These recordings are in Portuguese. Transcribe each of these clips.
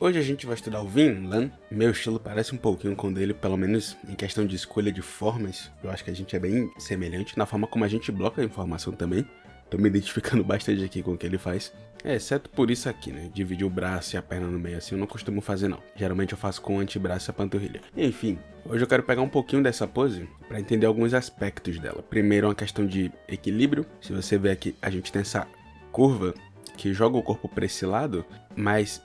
Hoje a gente vai estudar o Vinland. Meu estilo parece um pouquinho com o dele, pelo menos em questão de escolha de formas. Eu acho que a gente é bem semelhante na forma como a gente bloca a informação também. Tô me identificando bastante aqui com o que ele faz. Exceto por isso aqui, né? Dividir o braço e a perna no meio assim eu não costumo fazer não. Geralmente eu faço com o antebraço e a panturrilha. Enfim, hoje eu quero pegar um pouquinho dessa pose para entender alguns aspectos dela. Primeiro uma questão de equilíbrio. Se você ver aqui, a gente tem essa curva que joga o corpo para esse lado, mas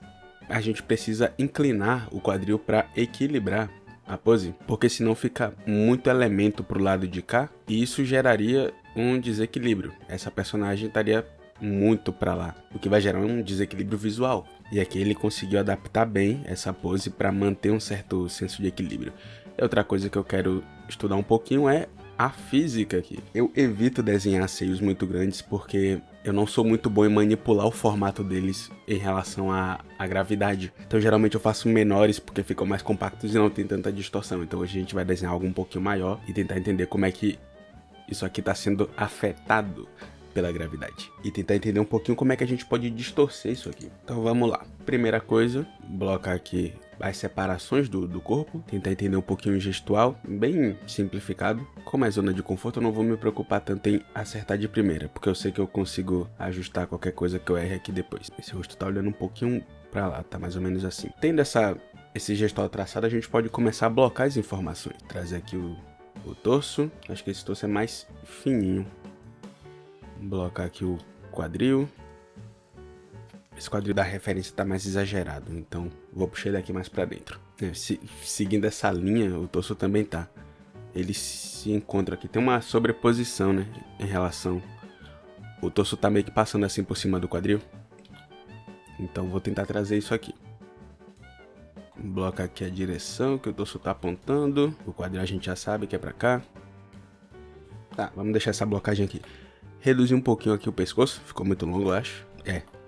a gente precisa inclinar o quadril para equilibrar a pose, porque senão fica muito elemento pro lado de cá e isso geraria um desequilíbrio. Essa personagem estaria muito para lá, o que vai gerar um desequilíbrio visual. E aqui ele conseguiu adaptar bem essa pose para manter um certo senso de equilíbrio. E outra coisa que eu quero estudar um pouquinho é a física aqui. Eu evito desenhar seios muito grandes porque eu não sou muito bom em manipular o formato deles em relação à gravidade. Então geralmente eu faço menores porque ficam mais compactos e não tem tanta distorção. Então hoje a gente vai desenhar algo um pouquinho maior e tentar entender como é que isso aqui está sendo afetado pela gravidade. E tentar entender um pouquinho como é que a gente pode distorcer isso aqui. Então vamos lá. Primeira coisa, blocar aqui as separações do corpo, tentar entender um pouquinho o gestual, bem simplificado. Como é zona de conforto, eu não vou me preocupar tanto em acertar de primeira, porque eu sei que eu consigo ajustar qualquer coisa que eu erre aqui depois. Esse rosto tá olhando um pouquinho pra lá, tá mais ou menos assim. Tendo esse gestual traçado, a gente pode começar a blocar as informações. Trazer aqui o torso, acho que esse torso é mais fininho. Blocar aqui o quadril. Esse quadril da referência tá mais exagerado, então vou puxar ele aqui mais pra dentro. Seguindo essa linha, o torso também tá. Ele se encontra aqui, tem uma sobreposição, né, em relação. O torso tá meio que passando assim por cima do quadril. Então vou tentar trazer isso aqui. Bloca aqui a direção que o torso tá apontando. O quadril a gente já sabe que é pra cá. Tá, vamos deixar essa blocagem aqui. Reduzir um pouquinho aqui o pescoço, ficou muito longo, eu acho.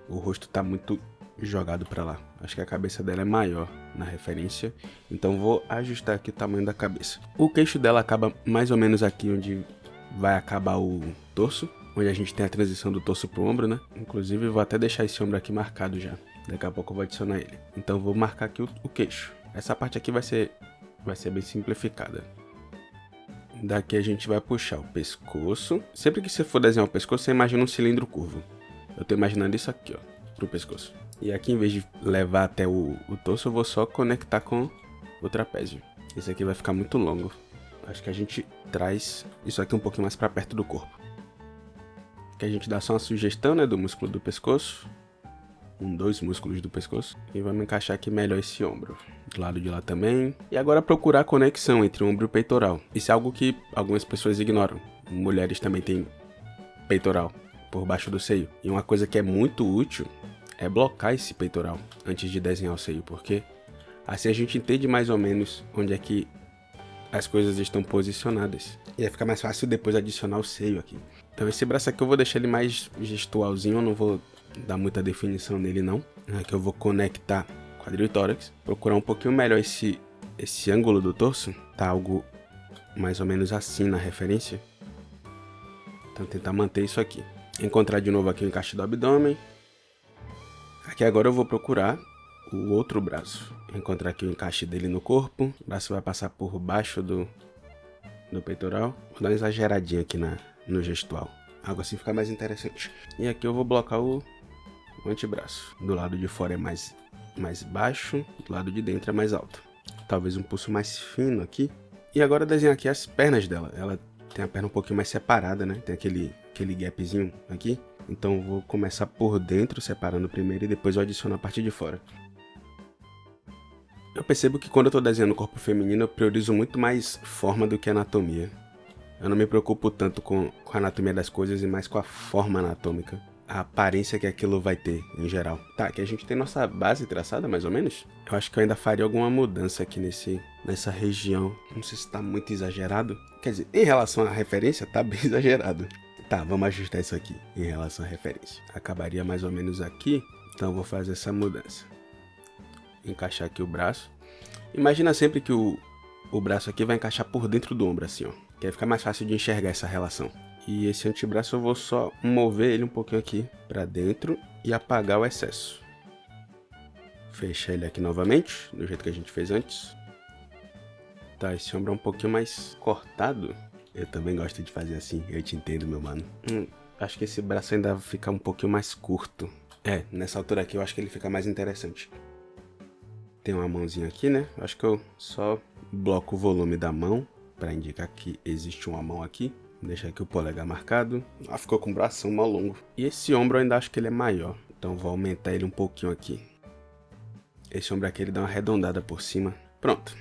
O rosto tá muito jogado pra lá. Acho que a cabeça dela é maior na referência. Então vou ajustar aqui o tamanho da cabeça. O queixo dela acaba mais ou menos aqui onde vai acabar o torso. Onde a gente tem a transição do torso pro ombro, né? Inclusive vou até deixar esse ombro aqui marcado já. Daqui a pouco eu vou adicionar ele. Então vou marcar aqui o queixo. Essa parte aqui vai ser bem simplificada. Daqui a gente vai puxar o pescoço. Sempre que você for desenhar o pescoço, você imagina um cilindro curvo. Eu tô imaginando isso aqui, ó, pro pescoço. E aqui, em vez de levar até o torso, eu vou só conectar com o trapézio. Esse aqui vai ficar muito longo. Acho que a gente traz isso aqui um pouquinho mais pra perto do corpo. Aqui a gente dá só uma sugestão, né, do músculo do pescoço. Dois músculos do pescoço. E vamos encaixar aqui melhor esse ombro. Do lado de lá também. E agora procurar a conexão entre o ombro e o peitoral. Isso é algo que algumas pessoas ignoram. Mulheres também têm peitoral por baixo do seio. E uma coisa que é muito útil é blocar esse peitoral antes de desenhar o seio, porque assim a gente entende mais ou menos onde é que as coisas estão posicionadas. E aí fica mais fácil depois adicionar o seio aqui. Então esse braço aqui eu vou deixar ele mais gestualzinho, eu não vou dar muita definição nele não. Aqui eu vou conectar quadril e tórax, procurar um pouquinho melhor esse ângulo do torso, tá algo mais ou menos assim na referência. Então tentar manter isso aqui. Encontrar de novo aqui o encaixe do abdômen. Aqui agora eu vou procurar o outro braço. Encontrar aqui o encaixe dele no corpo. O braço vai passar por baixo do peitoral. Vou dar uma exageradinha aqui no gestual. Algo assim fica mais interessante. E aqui eu vou blocar o antebraço. Do lado de fora é mais baixo. Do lado de dentro é mais alto. Talvez um pulso mais fino aqui. E agora desenhar aqui as pernas dela. Ela tem a perna um pouquinho mais separada, né? Tem aquele gapzinho aqui. Então eu vou começar por dentro, separando primeiro, e depois eu adiciono a parte de fora. Eu percebo que quando eu tô desenhando o corpo feminino, eu priorizo muito mais forma do que anatomia. Eu não me preocupo tanto com a anatomia das coisas e mais com a forma anatômica. A aparência que aquilo vai ter, em geral. Tá, aqui a gente tem nossa base traçada, mais ou menos. Eu acho que eu ainda faria alguma mudança aqui nessa região. Não sei se tá muito exagerado. Quer dizer, em relação à referência, tá bem exagerado. Tá, vamos ajustar isso aqui em relação à referência. Acabaria mais ou menos aqui, então eu vou fazer essa mudança. Encaixar aqui o braço. Imagina sempre que o braço aqui vai encaixar por dentro do ombro, assim, ó. Que aí fica mais fácil de enxergar essa relação. E esse antebraço eu vou só mover ele um pouquinho aqui pra dentro e apagar o excesso. Fechar ele aqui novamente, do jeito que a gente fez antes. Tá, esse ombro é um pouquinho mais cortado. Eu também gosto de fazer assim, eu te entendo, meu mano. Acho que esse braço ainda vai ficar um pouquinho mais curto. É, nessa altura aqui eu acho que ele fica mais interessante. Tem uma mãozinha aqui, né? Acho que eu só bloco o volume da mão pra indicar que existe uma mão aqui. Deixa aqui o polegar marcado. Ah, ficou com o bração mal longo. E esse ombro eu ainda acho que ele é maior. Então vou aumentar ele um pouquinho aqui. Esse ombro aqui ele dá uma arredondada por cima. Pronto.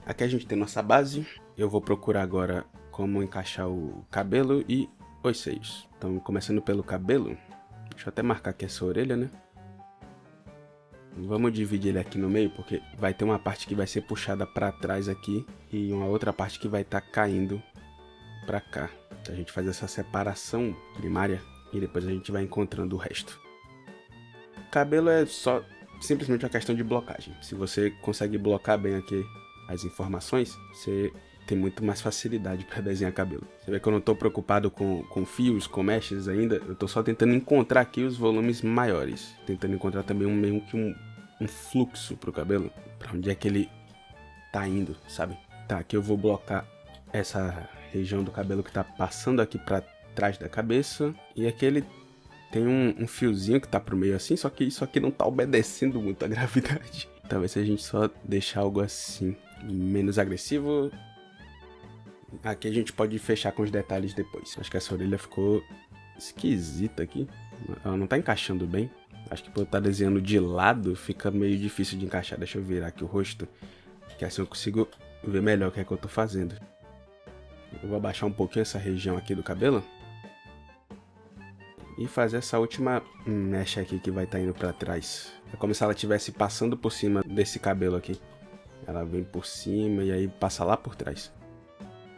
Aqui a gente tem nossa base. Eu vou procurar agora como encaixar o cabelo e os seios. Então começando pelo cabelo. Deixa eu até marcar aqui essa orelha, né? Vamos dividir ele aqui no meio, porque vai ter uma parte que vai ser puxada para trás aqui e uma outra parte que vai estar caindo para cá. Então a gente faz essa separação primária e depois a gente vai encontrando o resto. Cabelo é só simplesmente uma questão de blocagem. Se você consegue blocar bem aqui as informações, você tem muito mais facilidade para desenhar cabelo. Você vê que eu não estou preocupado com fios, com meshes ainda. Eu estou só tentando encontrar aqui os volumes maiores. Tentando encontrar também meio que um fluxo pro cabelo. Para onde é que ele tá indo, sabe? Tá, aqui eu vou blocar essa região do cabelo que tá passando aqui para trás da cabeça. E aqui ele tem um fiozinho que tá pro meio assim, só que isso aqui não tá obedecendo muito a gravidade. Talvez se a gente só deixar algo assim, menos agressivo. Aqui a gente pode fechar com os detalhes depois. Acho que essa orelha ficou esquisita aqui. Ela não tá encaixando bem. Acho que por eu estar desenhando de lado, fica meio difícil de encaixar. Deixa eu virar aqui o rosto, que assim eu consigo ver melhor o que é que eu tô fazendo. Eu vou abaixar um pouquinho essa região aqui do cabelo. E fazer essa última mecha aqui que vai estar indo pra trás. É como se ela estivesse passando por cima desse cabelo aqui. Ela vem por cima e aí passa lá por trás.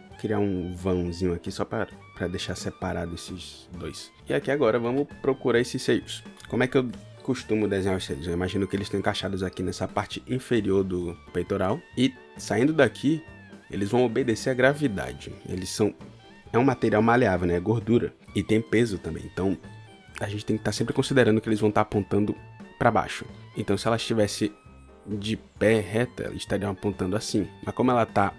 Vou criar um vãozinho aqui só para deixar separado esses dois. E aqui agora vamos procurar esses seios. Como é que eu costumo desenhar os seios? Eu imagino que eles estão encaixados aqui nessa parte inferior do peitoral. E saindo daqui, eles vão obedecer à gravidade. É um material maleável, né? É gordura. E tem peso também. Então a gente tem que estar sempre considerando que eles vão estar apontando para baixo. Então se ela estivesse de pé reta, eles estariam apontando assim. Mas como ela está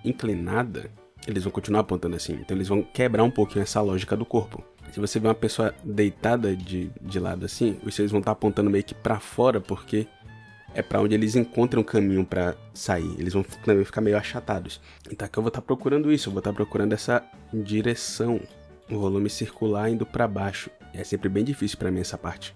inclinada, eles vão continuar apontando assim. Então eles vão quebrar um pouquinho essa lógica do corpo. Se você vê uma pessoa deitada de lado assim, os seios vão estar apontando meio que para fora, porque é para onde eles encontram um caminho para sair. Eles vão também ficar meio achatados. Então aqui eu vou estar procurando isso. Eu vou estar procurando essa direção. O volume circular indo para baixo. É sempre bem difícil para mim essa parte.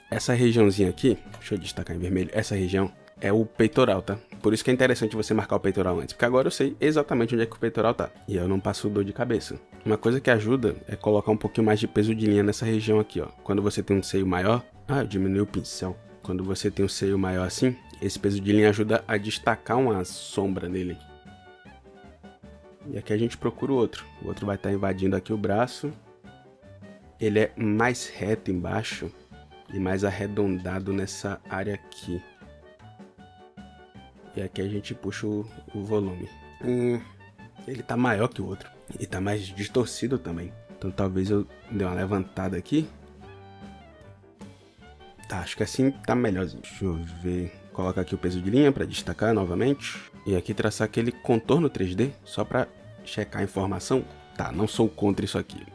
Essa regiãozinha aqui, deixa eu destacar em vermelho, essa região é o peitoral, tá? Por isso que é interessante você marcar o peitoral antes, porque agora eu sei exatamente onde é que o peitoral tá. E eu não passo dor de cabeça. Uma coisa que ajuda é colocar um pouquinho mais de peso de linha nessa região aqui, ó. Quando você tem um seio maior, eu diminui o pincel. Quando você tem um seio maior assim, esse peso de linha ajuda a destacar uma sombra nele. E aqui a gente procura o outro. O outro vai estar invadindo aqui o braço. Ele é mais reto embaixo e mais arredondado nessa área aqui. E aqui a gente puxa o volume. Ele tá maior que o outro. E tá mais distorcido também. Então talvez eu dê uma levantada aqui. Tá, acho que assim tá melhorzinho. Deixa eu ver. Coloca aqui o peso de linha para destacar novamente. E aqui traçar aquele contorno 3D, só para checar a informação. Tá, não sou contra isso aqui.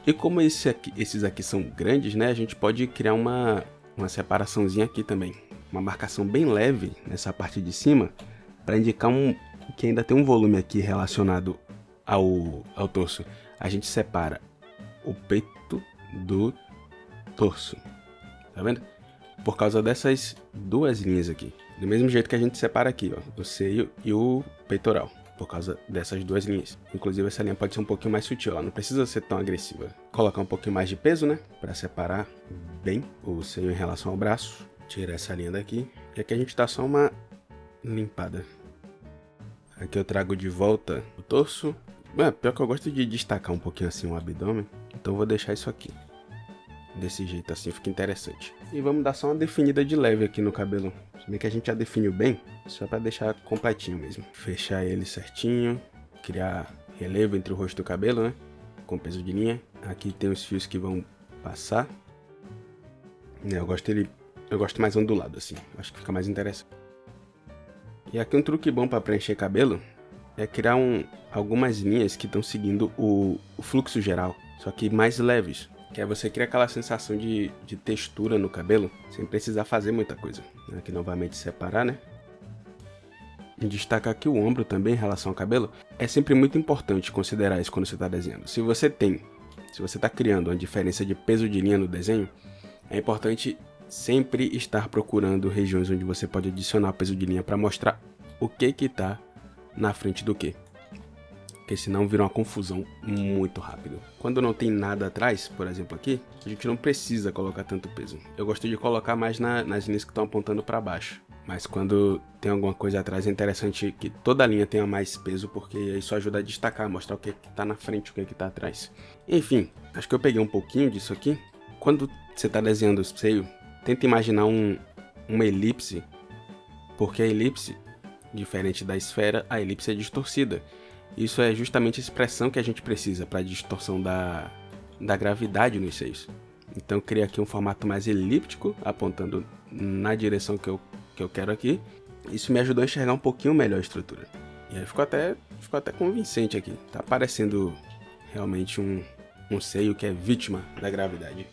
E como esses aqui são grandes, né? A gente pode criar uma separaçãozinha aqui também. Uma marcação bem leve nessa parte de cima, para indicar que ainda tem um volume aqui relacionado ao torso. A gente separa o peito do torso. Tá vendo? Por causa dessas duas linhas aqui. Do mesmo jeito que a gente separa aqui, ó, o seio e o peitoral. Por causa dessas duas linhas. Inclusive essa linha pode ser um pouquinho mais sutil, ela não precisa ser tão agressiva. Colocar um pouquinho mais de peso, né? Para separar bem o seio em relação ao braço. Tirar essa linha daqui. E aqui a gente dá só uma limpada. Aqui eu trago de volta o torso. Pior que eu gosto de destacar um pouquinho assim o abdômen. Então eu vou deixar isso aqui. Desse jeito assim fica interessante. E vamos dar só uma definida de leve aqui no cabelo. Se bem que a gente já definiu bem, só para deixar completinho mesmo. Fechar ele certinho. Criar relevo entre o rosto e o cabelo, né? Com peso de linha. Aqui tem os fios que vão passar. Eu gosto dele Eu gosto mais ondulado, assim. Acho que fica mais interessante. E aqui um truque bom para preencher cabelo é criar algumas linhas que estão seguindo o fluxo geral, só que mais leves. Que aí você cria aquela sensação de textura no cabelo, sem precisar fazer muita coisa. Aqui novamente separar, né? E destacar aqui o ombro também em relação ao cabelo. É sempre muito importante considerar isso quando você está desenhando. Se você está criando uma diferença de peso de linha no desenho, é importante sempre estar procurando regiões onde você pode adicionar o peso de linha para mostrar o que está na frente do que. Porque senão vira uma confusão muito rápido. Quando não tem nada atrás, por exemplo aqui, a gente não precisa colocar tanto peso. Eu gosto de colocar mais nas linhas que estão apontando para baixo. Mas quando tem alguma coisa atrás, é interessante que toda a linha tenha mais peso, porque isso ajuda a destacar, mostrar o que está na frente, o que está atrás. Enfim, acho que eu peguei um pouquinho disso aqui. Quando você está desenhando o seio, tenta imaginar uma elipse, porque a elipse, diferente da esfera, a elipse é distorcida. Isso é justamente a expressão que a gente precisa para a distorção da gravidade nos seios. Então eu criei aqui um formato mais elíptico, apontando na direção que eu quero aqui. Isso me ajudou a enxergar um pouquinho melhor a estrutura. E aí ficou até convincente aqui. Tá parecendo realmente um seio que é vítima da gravidade.